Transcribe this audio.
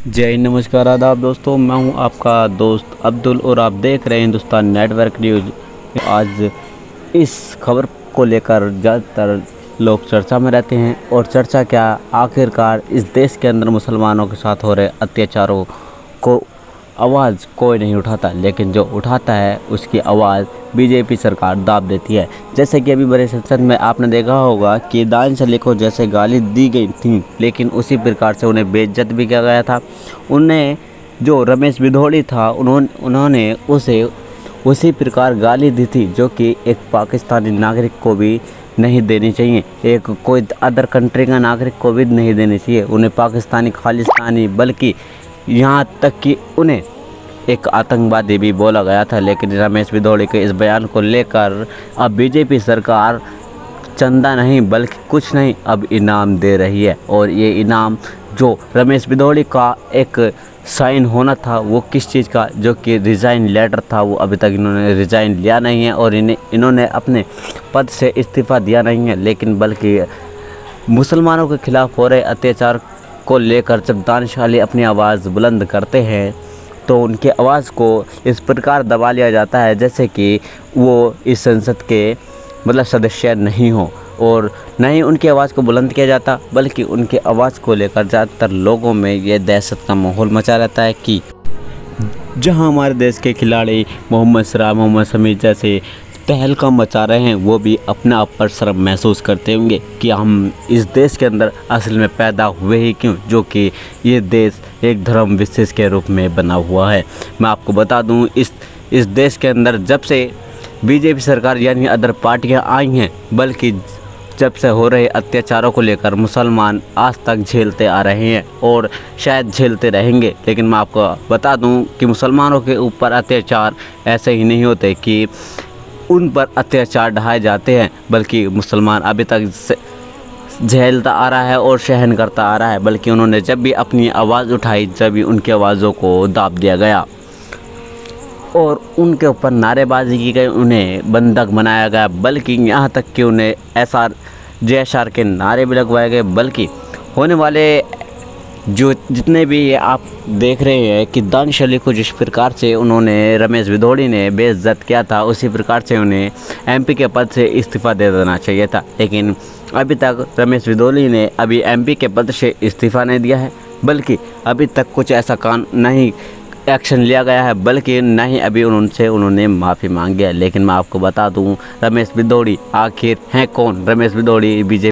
जय हिंद, नमस्कार, आदाब दोस्तों। मैं हूं आपका दोस्त अब्दुल और आप देख रहे हैं हिंदुस्तान नेटवर्क न्यूज़। आज इस खबर को लेकर ज़्यादातर लोग चर्चा में रहते हैं। और चर्चा क्या, आखिरकार इस देश के अंदर मुसलमानों के साथ हो रहे अत्याचारों को आवाज़ कोई नहीं उठाता, लेकिन जो उठाता है उसकी आवाज़ बीजेपी सरकार दाब देती है। जैसे कि अभी बड़े संसद में आपने देखा होगा कि दानिश अली को जैसे गाली दी गई थी, लेकिन उसी प्रकार से उन्हें बेइज्जत भी किया गया था। उन्हें जो रमेश बिधोड़ी था उन्होंने उसे उसी प्रकार गाली दी थी, जो कि एक पाकिस्तानी नागरिक को भी नहीं देनी चाहिए, एक कोई अदर कंट्री का नागरिक को भी नहीं देनी चाहिए। उन्हें पाकिस्तानी खालिस्तानी, बल्कि यहाँ तक कि उन्हें एक आतंकवादी भी बोला गया था। लेकिन रमेश बिधोड़ी के इस बयान को लेकर अब बीजेपी सरकार चंदा नहीं बल्कि कुछ नहीं, अब इनाम दे रही है। और ये इनाम जो रमेश बिधोड़ी का एक साइन होना था, वो किस चीज़ का, जो कि रिज़ाइन लेटर था, वो अभी तक इन्होंने रिज़ाइन लिया नहीं है और इन्होंने अपने पद से इस्तीफ़ा दिया नहीं है। लेकिन बल्कि मुसलमानों के खिलाफ़ हो रहे अत्याचार को लेकर जब दानिश अली अपनी आवाज़ बुलंद करते हैं तो उनकी आवाज़ को इस प्रकार दबा लिया जाता है जैसे कि वो इस संसद के सदस्य नहीं हो, और न ही उनकी आवाज़ को बुलंद किया जाता, बल्कि उनकी आवाज़ को लेकर ज़्यादातर लोगों में ये दहशत का माहौल मचा रहता है कि जहां हमारे देश के खिलाड़ी मोहम्मद सिराज, मोहम्मद शमी जैसे तहलका मचा रहे हैं, वो भी अपने आप पर शर्म महसूस करते होंगे कि हम इस देश के अंदर असल में पैदा हुए ही क्यों, जो कि ये देश एक धर्म विशेष के रूप में बना हुआ है। मैं आपको बता दूं, इस देश के अंदर जब से बीजेपी सरकार यानी अदर पार्टियां आई हैं, बल्कि जब से हो रहे अत्याचारों को लेकर मुसलमान आज तक झेलते आ रहे हैं और शायद झेलते रहेंगे। लेकिन मैं आपको बता दूं कि मुसलमानों के ऊपर अत्याचार ऐसे ही नहीं होते कि उन पर अत्याचार ढाए जाते हैं, बल्कि मुसलमान अभी तक झेलता आ रहा है और सहन करता आ रहा है। बल्कि उन्होंने जब भी अपनी आवाज़ उठाई, जब भी उनकी आवाज़ों को दाब दिया गया और उनके ऊपर नारेबाजी की गई, उन्हें बंधक बनाया गया, बल्कि यहाँ तक कि उन्हें JSR के नारे भी लगवाए गए। बल्कि होने वाले जो जितने भी ये आप देख रहे हैं कि दानिश अली को जिस प्रकार से उन्होंने रमेश बिधोड़ी ने बेइज्जत किया था, उसी प्रकार से उन्हें MP के पद से इस्तीफ़ा दे देना चाहिए था। लेकिन अभी तक रमेश बिधोड़ी ने अभी MP के पद से इस्तीफ़ा नहीं दिया है, बल्कि अभी तक कुछ ऐसा नहीं एक्शन लिया गया है, बल्कि न ही अभी उन्होंने माफ़ी मांगी है। लेकिन मैं आपको बता दूं, रमेश बिधोड़ी आखिर हैं कौन? रमेश बिधोड़ी बीजेपी